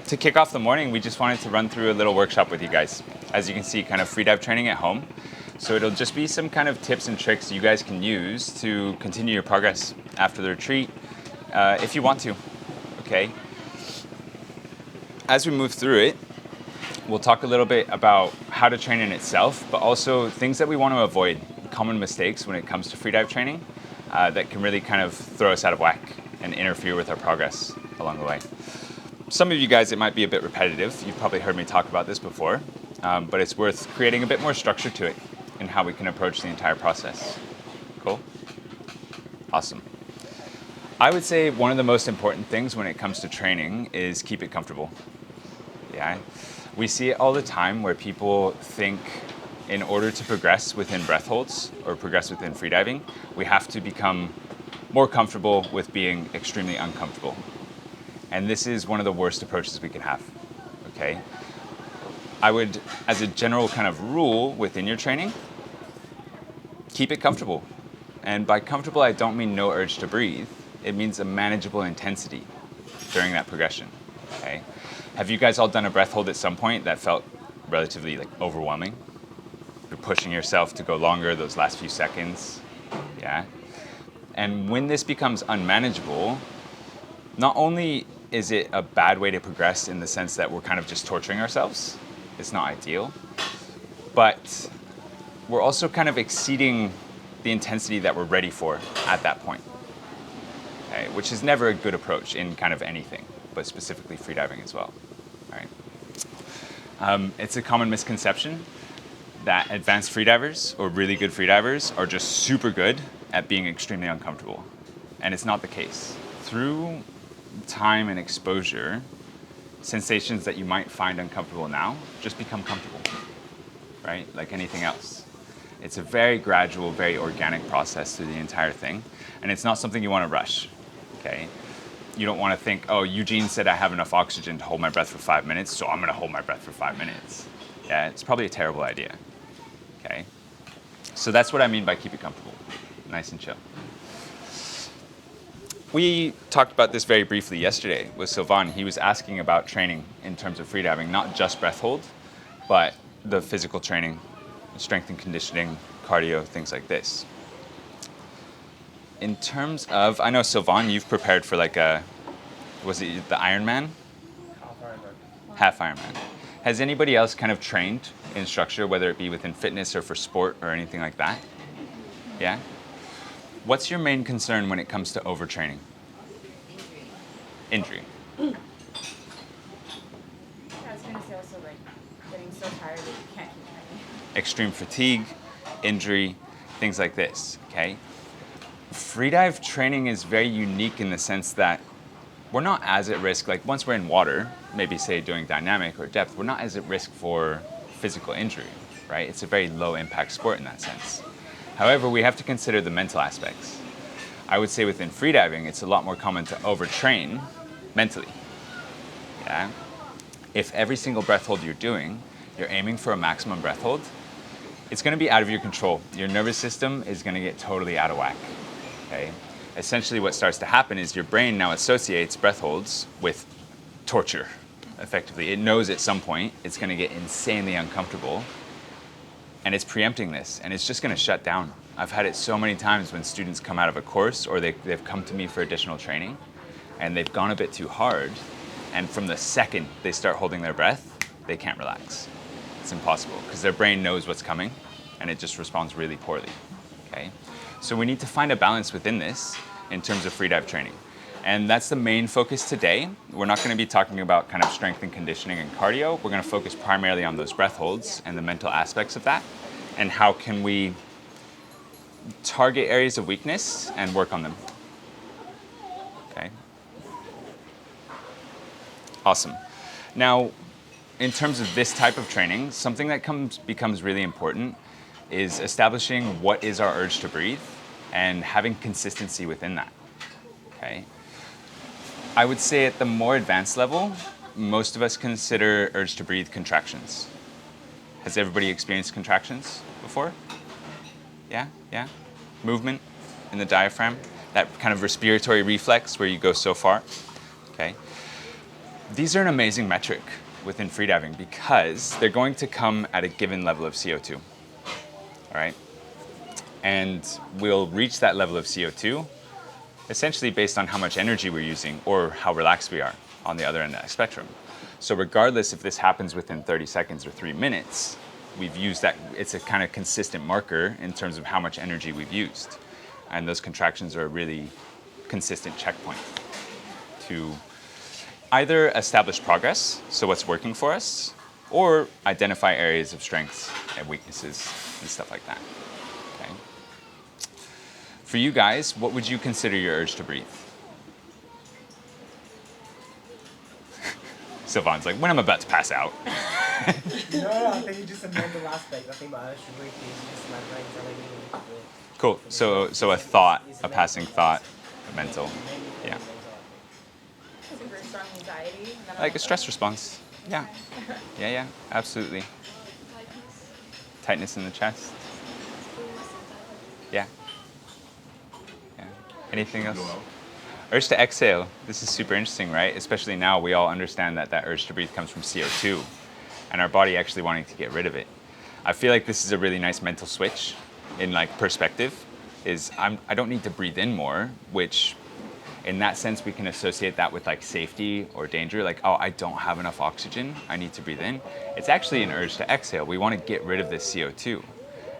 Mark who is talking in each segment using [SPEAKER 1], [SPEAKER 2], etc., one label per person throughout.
[SPEAKER 1] to kick off the morning, we just wanted to run through a little workshop with you guys. As you can see, kind of Freedive training at home. So it'll just be some kind of tips and tricks you guys can use to continue your progress after the retreat, if you want to, okay? As we move through it, we'll talk a little bit about how to train in itself, but also things that we want to avoid, common mistakes when it comes to Freedive training that can really kind of throw us out of whack and interfere with our progress along the way. Some of you guys, it might be a bit repetitive. You've probably heard me talk about this before, but it's worth creating a bit more structure to it and how we can approach the entire process. Cool? Awesome. I would say one of the most important things when it comes to training is keep it comfortable. Yeah, we see it all the time where people think in order to progress within breath holds or progress within freediving, we have to become more comfortable with being extremely uncomfortable. And this is one of the worst approaches we can have, okay? I would, as a general kind of rule within your training, keep it comfortable. And by comfortable, I don't mean no urge to breathe. It means a manageable intensity during that progression, okay? Have you guys all done a breath hold at some point that felt relatively overwhelming? You're pushing yourself to go longer those last few seconds, yeah? And when this becomes unmanageable, not only is it a bad way to progress in the sense that we're kind of just torturing ourselves, it's not ideal, but we're also kind of exceeding the intensity that we're ready for at that point, okay? Which is never a good approach in kind of anything, but specifically freediving as well, right? It's a common misconception that advanced freedivers or really good freedivers are just super good at being extremely uncomfortable, and it's not the case. Through time and exposure, sensations that you might find uncomfortable now just become comfortable, right? Like anything else. It's a very gradual, very organic process through the entire thing, and it's not something you want to rush, okay? You don't want to think, oh, Eugene said I have enough oxygen to hold my breath for 5 minutes, so I'm going to hold my breath for 5 minutes. Yeah, it's probably a terrible idea, okay? So that's what I mean by keep it comfortable, nice and chill. We talked about this very briefly yesterday with Sylvain. He was asking about training in terms of freediving, not just breath hold, but the physical training, strength and conditioning, cardio, things like this. In terms of, I know Sylvain, you've prepared for was it the Ironman? Half Ironman. Has anybody else kind of trained in structure, whether it be within fitness or for sport or anything like that? Yeah? What's your main concern when it comes to overtraining? Injury.
[SPEAKER 2] I was going to say also getting so tired that you can't keep training.
[SPEAKER 1] Extreme fatigue, injury, things like this, okay? Freedive training is very unique in the sense that we're not as at risk, like once we're in water, maybe say doing dynamic or depth, we're not as at risk for physical injury, right? It's a very low impact sport in that sense. However, we have to consider the mental aspects. I would say within freediving, it's a lot more common to overtrain mentally. Yeah? If every single breath hold you're doing, you're aiming for a maximum breath hold, it's going to be out of your control. Your nervous system is going to get totally out of whack. Okay? Essentially what starts to happen is your brain now associates breath holds with torture, effectively. It knows at some point it's going to get insanely uncomfortable, and it's preempting this, and it's just going to shut down. I've had it so many times when students come out of a course or they've come to me for additional training, and they've gone a bit too hard, and from the second they start holding their breath, they can't relax. It's impossible, because their brain knows what's coming, and it just responds really poorly, okay? So we need to find a balance within this in terms of freedive training. And that's the main focus today. We're not going to be talking about kind of strength and conditioning and cardio. We're going to focus primarily on those breath holds and the mental aspects of that, and how can we target areas of weakness and work on them. Okay. Awesome. Now, in terms of this type of training, something that becomes really important is establishing what is our urge to breathe and having consistency within that. Okay. I would say at the more advanced level, most of us consider urge to breathe contractions. Has everybody experienced contractions before? Yeah? Movement in the diaphragm, that kind of respiratory reflex where you go so far. Okay. These are an amazing metric within freediving because they're going to come at a given level of CO2, all right? And we'll reach that level of CO2 essentially based on how much energy we're using or how relaxed we are on the other end of that spectrum. So regardless if this happens within 30 seconds or 3 minutes, we've used that, it's a kind of consistent marker in terms of how much energy we've used. And those contractions are a really consistent checkpoint to either establish progress, so what's working for us, or identify areas of strengths and weaknesses and stuff like that. Okay. For you guys, what would you consider your urge to breathe? Sylvan's like, when I'm about to pass out.
[SPEAKER 3] No, I think it's just a mental aspect. I think my urge to breathe is just my brain telling me.
[SPEAKER 1] Cool. So a thought, a passing thought, a mental, yeah.
[SPEAKER 2] Super strong anxiety. And then
[SPEAKER 1] Like a stress response. Yeah. Yeah, absolutely. Tightness in the chest. Yeah. Anything else? Urge to exhale. This is super interesting, right? Especially now we all understand that urge to breathe comes from CO2 and our body actually wanting to get rid of it. I feel like this is a really nice mental switch in like perspective is I don't need to breathe in more, which in that sense we can associate that with like safety or danger, like, oh, I don't have enough oxygen, I need to breathe in. It's actually an urge to exhale. We want to get rid of this CO2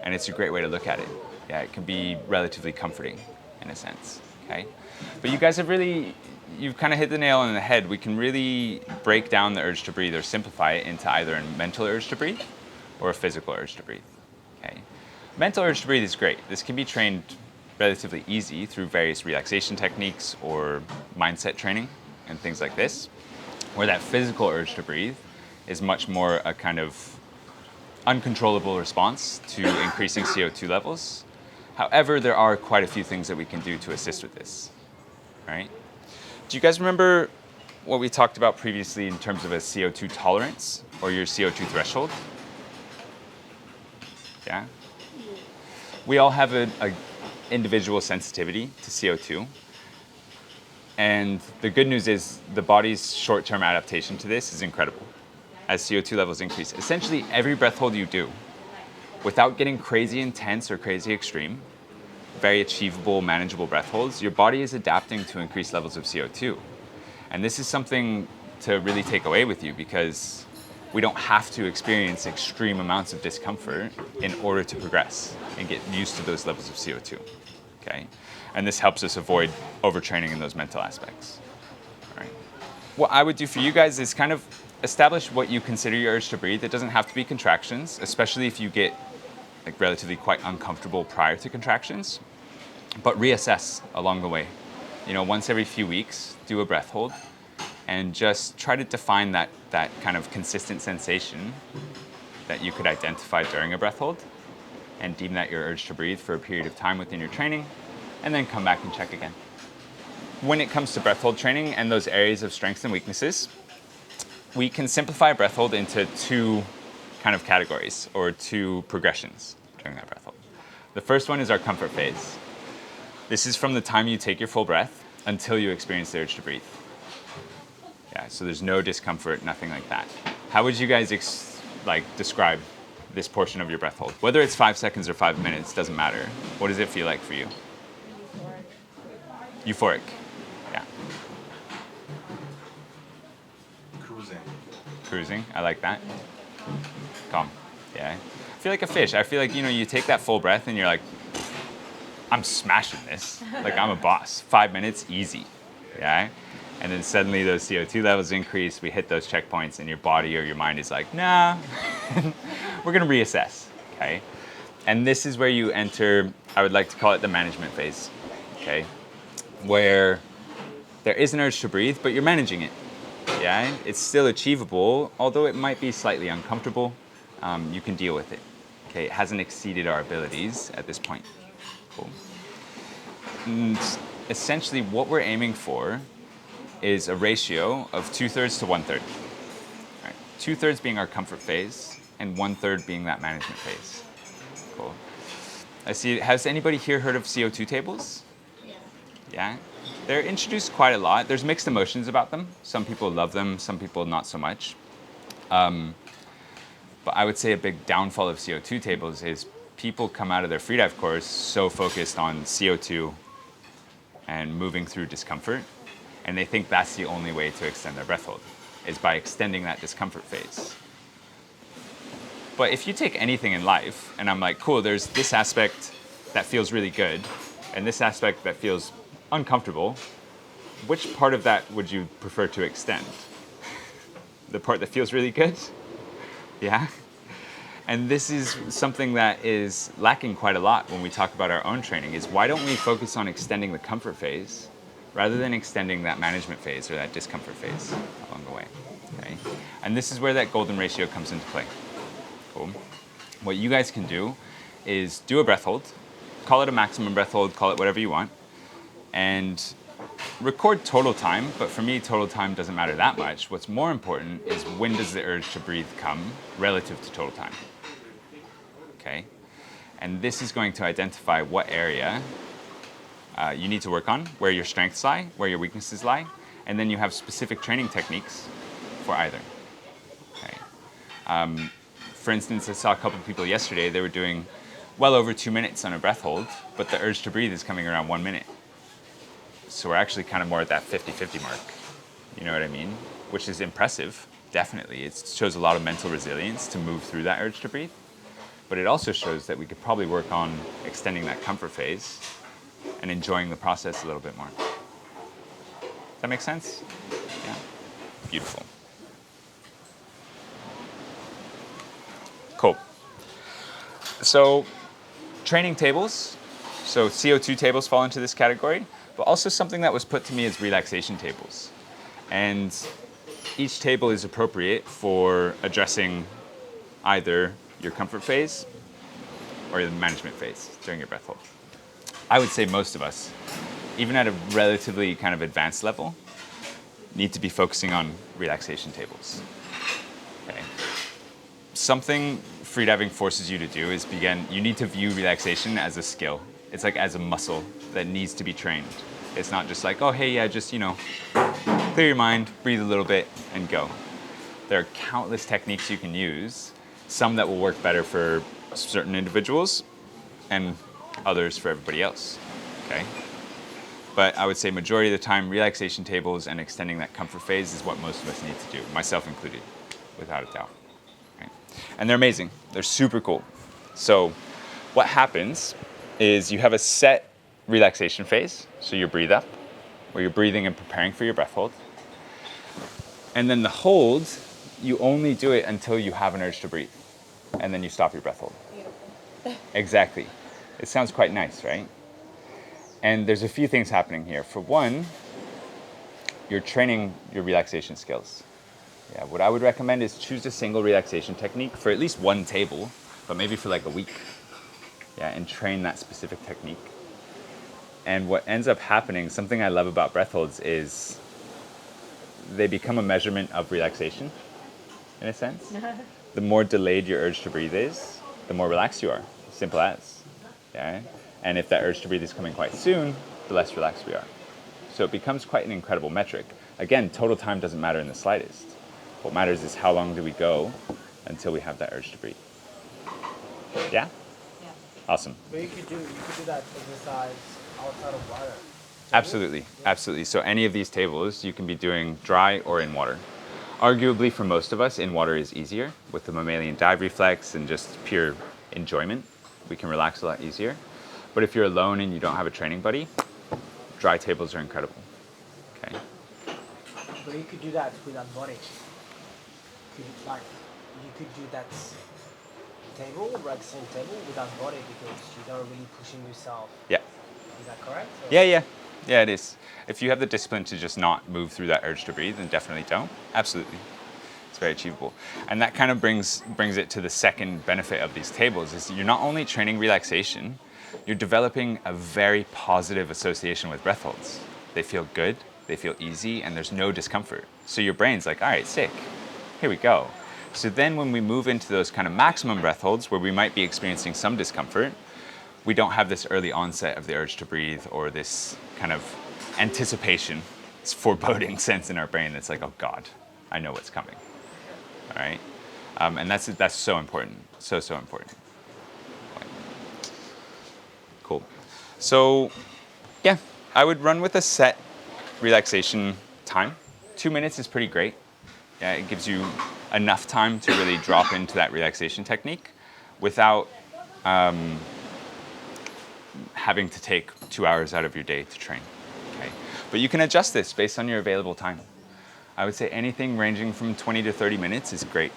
[SPEAKER 1] and it's a great way to look at it. Yeah, it can be relatively comforting in a sense, okay? But you guys have really, you've kind of hit the nail on the head. We can really break down the urge to breathe or simplify it into either a mental urge to breathe or a physical urge to breathe, okay? Mental urge to breathe is great. This can be trained relatively easy through various relaxation techniques or mindset training and things like this, where that physical urge to breathe is much more a kind of uncontrollable response to increasing CO2 levels. However, there are quite a few things that we can do to assist with this, right? Do you guys remember what we talked about previously in terms of a CO2 tolerance or your CO2 threshold? Yeah? We all have a individual sensitivity to CO2. And the good news is the body's short-term adaptation to this is incredible as CO2 levels increase. Essentially, every breath hold you do, without getting crazy intense or crazy extreme, very achievable, manageable breath holds, your body is adapting to increased levels of CO2. And this is something to really take away with you because we don't have to experience extreme amounts of discomfort in order to progress and get used to those levels of CO2, okay? And this helps us avoid overtraining in those mental aspects, all right? What I would do for you guys is kind of establish what you consider your urge to breathe. It doesn't have to be contractions, especially if you get like relatively quite uncomfortable prior to contractions, but reassess along the way. You know, once every few weeks, do a breath hold and just try to define that kind of consistent sensation that you could identify during a breath hold and deem that your urge to breathe for a period of time within your training, and then come back and check again. When it comes to breath hold training and those areas of strengths and weaknesses, we can simplify breath hold into two kind of categories or two progressions during that breath hold. The first one is our comfort phase. This is from the time you take your full breath until you experience the urge to breathe. Yeah, so there's no discomfort, nothing like that. How would you guys describe this portion of your breath hold? Whether it's 5 seconds or 5 minutes, doesn't matter. What does it feel like for you? Euphoric. Yeah. Cruising, I like that. Calm, yeah. I feel like a fish. I feel like, you know, you take that full breath and you're like, I'm smashing this. Like I'm a boss. 5 minutes, easy, yeah? And then suddenly those CO2 levels increase, we hit those checkpoints and your body or your mind is like, nah, we're gonna reassess, okay? And this is where you enter, I would like to call it the management phase, okay? Where there is an urge to breathe, but you're managing it, yeah? It's still achievable, although it might be slightly uncomfortable, you can deal with it, okay? It hasn't exceeded our abilities at this point, cool. And essentially what we're aiming for is a ratio of 2/3 to 1/3. Right. 2/3 being our comfort phase and 1/3 being that management phase. Cool. I see, has anybody here heard of CO2 tables? Yeah. Yeah? They're introduced quite a lot. There's mixed emotions about them. Some people love them, some people not so much. But I would say a big downfall of CO2 tables is people come out of their freedive course so focused on CO2 and moving through discomfort, and they think that's the only way to extend their breath hold, is by extending that discomfort phase. But if you take anything in life, and I'm like, cool, there's this aspect that feels really good, and this aspect that feels uncomfortable, which part of that would you prefer to extend? The part that feels really good? Yeah? And this is something that is lacking quite a lot when we talk about our own training, is why don't we focus on extending the comfort phase rather than extending that management phase or that discomfort phase along the way, okay? And this is where that golden ratio comes into play. Cool. What you guys can do is do a breath hold, call it a maximum breath hold, call it whatever you want, and record total time, but for me, total time doesn't matter that much. What's more important is when does the urge to breathe come relative to total time, okay? And this is going to identify what area you need to work on, where your strengths lie, where your weaknesses lie, and then you have specific training techniques for either, okay? For instance, I saw a couple of people yesterday, they were doing well over 2 minutes on a breath hold, but the urge to breathe is coming around 1 minute. So we're actually kind of more at that 50-50 mark. You know what I mean? Which is impressive, definitely. It shows a lot of mental resilience to move through that urge to breathe. But it also shows that we could probably work on extending that comfort phase and enjoying the process a little bit more. Does that make sense? Yeah. Beautiful. Cool. So training tables, so CO2 tables fall into this category, but also something that was put to me as relaxation tables. And each table is appropriate for addressing either your comfort phase or the management phase during your breath hold. I would say most of us, even at a relatively kind of advanced level, need to be focusing on relaxation tables. Okay. Something freediving forces you to do is you need to view relaxation as a skill. It's like as a muscle that needs to be trained. It's not just like, oh, hey, yeah, just, clear your mind, breathe a little bit, and go. There are countless techniques you can use, some that will work better for certain individuals and others for everybody else, okay? But I would say majority of the time, relaxation tables and extending that comfort phase is what most of us need to do, myself included, without a doubt. Okay? And they're amazing. They're super cool. So what happens is you have a set relaxation phase, so your breathe up, where you're breathing and preparing for your breath hold. And then the hold, you only do it until you have an urge to breathe, and then you stop your breath hold. Beautiful. Exactly. It sounds quite nice, right? And there's a few things happening here. For one, you're training your relaxation skills. Yeah, what I would recommend is choose a single relaxation technique for at least one table, but maybe for like a week. Yeah, and train that specific technique. And what ends up happening, something I love about breath holds, is they become a measurement of relaxation, in a sense. The more delayed your urge to breathe is, the more relaxed you are. Simple as. Yeah? And if that urge to breathe is coming quite soon, the less relaxed we are. So it becomes quite an incredible metric. Again, total time doesn't matter in the slightest. What matters is how long do we go until we have that urge to breathe. Yeah? Yeah. Awesome.
[SPEAKER 3] But you could do that exercise outside of water.
[SPEAKER 1] Absolutely, absolutely. So any of these tables you can be doing dry or in water. Arguably for most of us, in water is easier with the mammalian dive reflex and just pure enjoyment. We can relax a lot easier. But if you're alone and you don't have a training buddy, dry tables are incredible. Okay.
[SPEAKER 3] But you could do that without body. You could do that table, relaxing table, without body because you're not really pushing yourself.
[SPEAKER 1] Yeah.
[SPEAKER 3] Is that correct? Or?
[SPEAKER 1] Yeah, it is. If you have the discipline to just not move through that urge to breathe, then definitely don't. Absolutely. It's very achievable. And that kind of brings it to the second benefit of these tables, is you're not only training relaxation, you're developing a very positive association with breath holds. They feel good, they feel easy, and there's no discomfort. So your brain's like, all right, sick, here we go. So then when we move into those kind of maximum breath holds where we might be experiencing some discomfort, we don't have this early onset of the urge to breathe or this kind of anticipation, this foreboding sense in our brain that's like, oh God, I know what's coming. All right, and that's so important, so important. Cool. So, yeah, I would run with a set relaxation time. 2 minutes is pretty great. Yeah, it gives you enough time to really drop into that relaxation technique without having to take 2 hours out of your day to train. Okay, but you can adjust this based on your available time. I would say anything ranging from 20 to 30 minutes is great.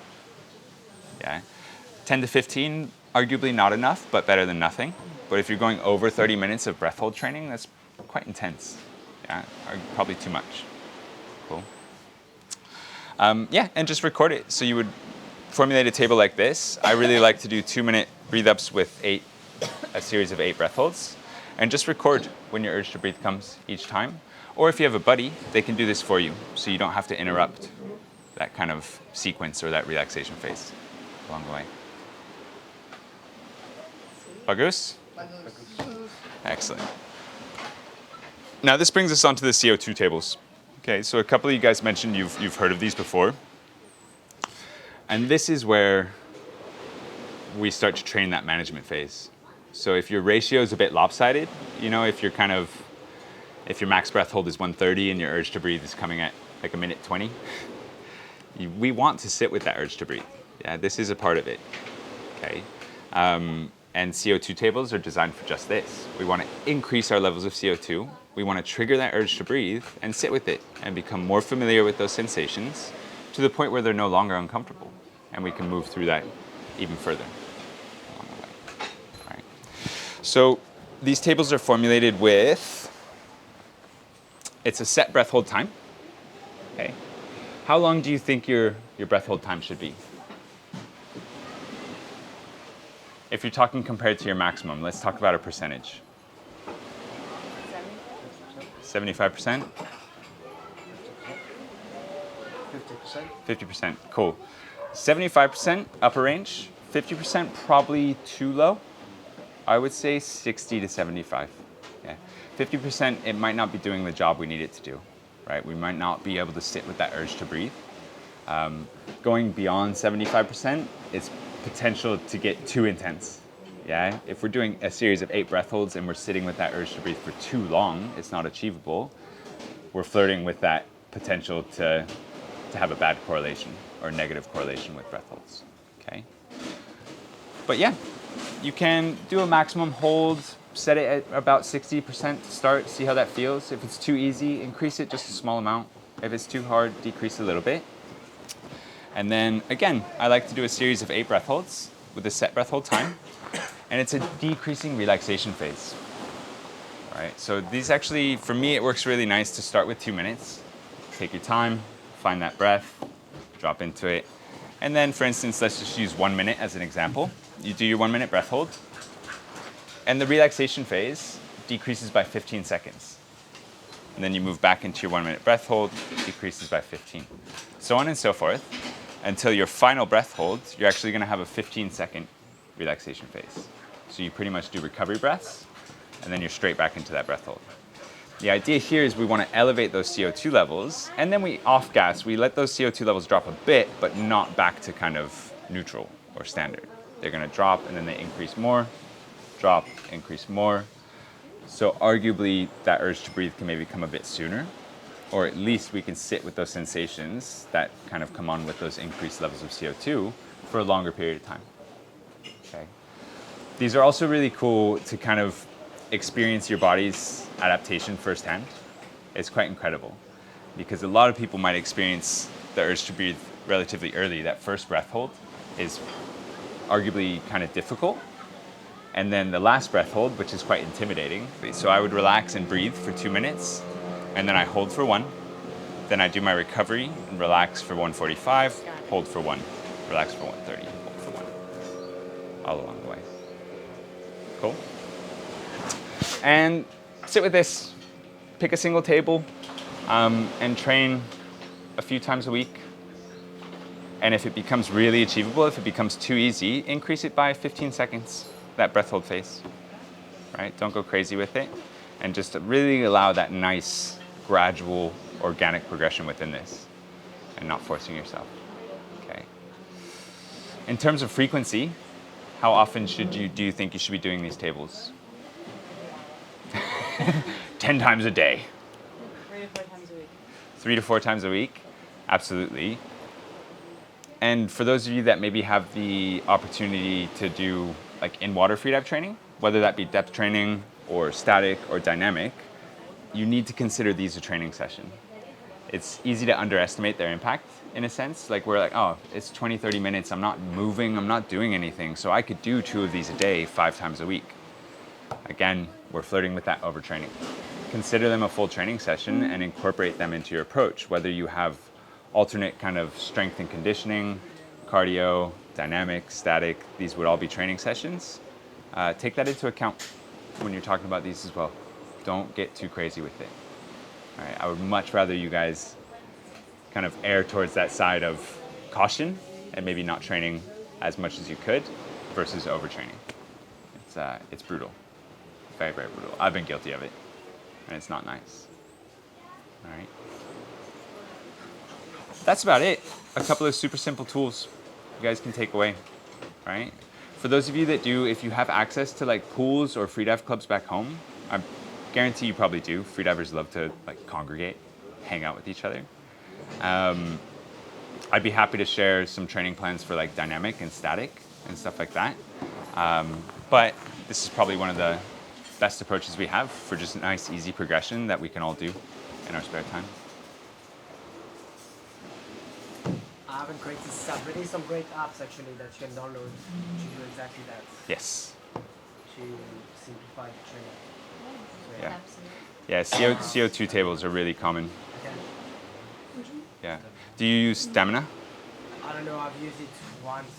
[SPEAKER 1] Yeah, 10 to 15, arguably not enough, but better than nothing. But if you're going over 30 minutes of breath hold training, that's quite intense. Yeah, or probably too much. Cool. Yeah, and just record it. So you would formulate a table like this. I really like to do 2-minute breathe ups with a series of 8 breath holds, and just record when your urge to breathe comes each time. Or if you have a buddy, they can do this for you, so you don't have to interrupt that kind of sequence or that relaxation phase along the way. Bagus? Excellent. Now this brings us onto the CO2 tables. Okay, so a couple of you guys mentioned you've heard of these before. And this is where we start to train that management phase. So if your ratio is a bit lopsided, you know, if your max breath hold is 130 and your urge to breathe is coming at like 1:20, we want to sit with that urge to breathe. Yeah, this is a part of it. Okay. And CO2 tables are designed for just this. We want to increase our levels of CO2. We want to trigger that urge to breathe and sit with it and become more familiar with those sensations to the point where they're no longer uncomfortable. And we can move through that even further along the way. All right. So these tables are formulated with, it's a set breath hold time. Okay. How long do you think your breath hold time should be? If you're talking compared to your maximum, let's talk about a percentage. 75%?
[SPEAKER 3] 50%.
[SPEAKER 1] 50%, cool. 75% upper range, 50% probably too low. I would say 60 to 75. Yeah. 50%, it might not be doing the job we need it to do, right? We might not be able to sit with that urge to breathe. Going beyond 75%, it's potential to get too intense. Yeah, if we're doing a series of 8 breath holds and we're sitting with that urge to breathe for too long, it's not achievable. We're flirting with that potential to have a bad correlation or negative correlation with breath holds. Okay. But yeah, you can do a maximum hold, set it at about 60% to start, see how that feels. If it's too easy, increase it just a small amount. If it's too hard, decrease a little bit. And then again, I like to do a series of 8 breath holds with a set breath hold time. And it's a decreasing relaxation phase. All right, so these actually, for me, it works really nice to start with 2 minutes. Take your time, find that breath, drop into it. And then, for instance, let's just use 1 minute as an example. You do your 1 minute breath hold. And the relaxation phase decreases by 15 seconds. And then you move back into your 1 minute breath hold, it decreases by 15. So on and so forth, until your final breath hold, you're actually gonna have a 15-second relaxation phase. So you pretty much do recovery breaths, and then you're straight back into that breath hold. The idea here is we wanna elevate those CO2 levels, and then we off gas, we let those CO2 levels drop a bit, but not back to kind of neutral or standard. They're gonna drop, and then they increase more, drop, increase more. So arguably, that urge to breathe can maybe come a bit sooner, or at least we can sit with those sensations that kind of come on with those increased levels of CO2 for a longer period of time. Okay. These are also really cool to kind of experience your body's adaptation firsthand. It's quite incredible because a lot of people might experience the urge to breathe relatively early. That first breath hold is arguably kind of difficult. And then the last breath hold, which is quite intimidating. So I would relax and breathe for 2 minutes, and then I hold for 1. Then I do my recovery and relax for 1:45, hold for 1, relax for 1:30, hold for 1, all along the way. Cool? And sit with this. Pick a single table and train a few times a week. And if it becomes really achievable, if it becomes too easy, increase it by 15 seconds. That breath hold phase, right? Don't go crazy with it. and just to really allow that nice, gradual, organic progression within this, and not forcing yourself. Okay. In terms of frequency, how often do you think you should be doing these tables? 10 times a day.
[SPEAKER 2] 3 to 4 times a week.
[SPEAKER 1] 3 to 4 times a week? Absolutely. And for those of you that maybe have the opportunity to do like in-water freedive training, whether that be depth training or static or dynamic, you need to consider these a training session. It's easy to underestimate their impact in a sense. Like we're like, oh, it's 20, 30 minutes, I'm not moving, I'm not doing anything, so I could do 2 of these a day, 5 times a week. Again, we're flirting with that overtraining. Consider them a full training session and incorporate them into your approach, whether you have alternate kind of strength and conditioning, cardio, dynamic, static, these would all be training sessions. Take that into account when you're talking about these as well. Don't get too crazy with it. All right, I would much rather you guys kind of err towards that side of caution and maybe not training as much as you could versus overtraining. It's brutal, very, very brutal. I've been guilty of it, and it's not nice. All right. That's about it. A couple of super simple tools you guys can take away, right? For those of you that do, if you have access to like pools or freedive clubs back home, I guarantee you probably do. Freedivers love to like congregate, hang out with each other. I'd be happy to share some training plans for like dynamic and static and stuff like that. But this is probably one of the best approaches we have for just a nice, easy progression that we can all do in our spare time.
[SPEAKER 3] I haven't created really some great apps actually that you can download to do exactly that.
[SPEAKER 1] Yes.
[SPEAKER 3] To simplify the training. So,
[SPEAKER 1] Yeah. Yeah, CO2 tables are really common.
[SPEAKER 3] Okay.
[SPEAKER 1] Yeah. Do you use Stamina?
[SPEAKER 3] I don't know, I've used it once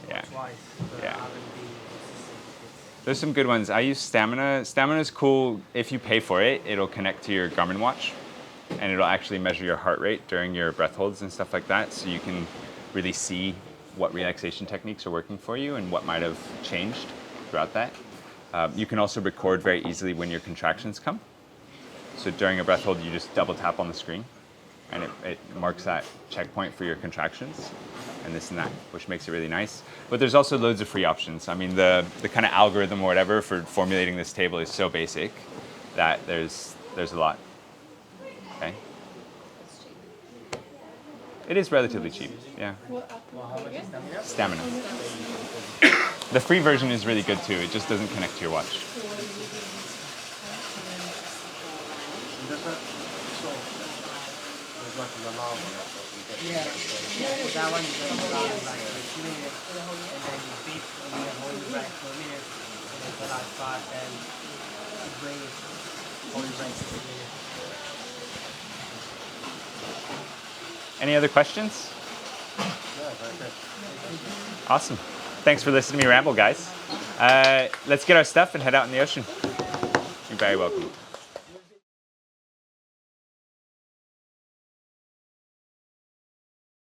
[SPEAKER 1] Yeah.
[SPEAKER 3] or twice, but
[SPEAKER 1] Yeah.
[SPEAKER 3] I haven't been consistent with it.
[SPEAKER 1] There's some good ones. I use Stamina. Stamina's cool. If you pay for it, it'll connect to your Garmin watch, and it'll actually measure your heart rate during your breath holds and stuff like that, so you can really see what relaxation techniques are working for you and what might have changed throughout that. You can also record very easily when your contractions come. So during a breath hold, you just double tap on the screen, and it marks that checkpoint for your contractions and this and that, which makes it really nice. But there's also loads of free options. I mean, the kind of algorithm or whatever for formulating this table is so basic that there's a lot. Okay. It is relatively cheap, yeah. Stamina. The free version is really good too. It just doesn't connect to your watch.
[SPEAKER 3] Yeah. With that one you just like 2 minutes and then you beep and you hold your breath for a minute and then for like 5, 10, you bring it, hold your breath for a minute.
[SPEAKER 1] Any other questions? Awesome. Thanks for listening to me ramble, guys. Let's get our stuff and head out in the ocean. You're very welcome.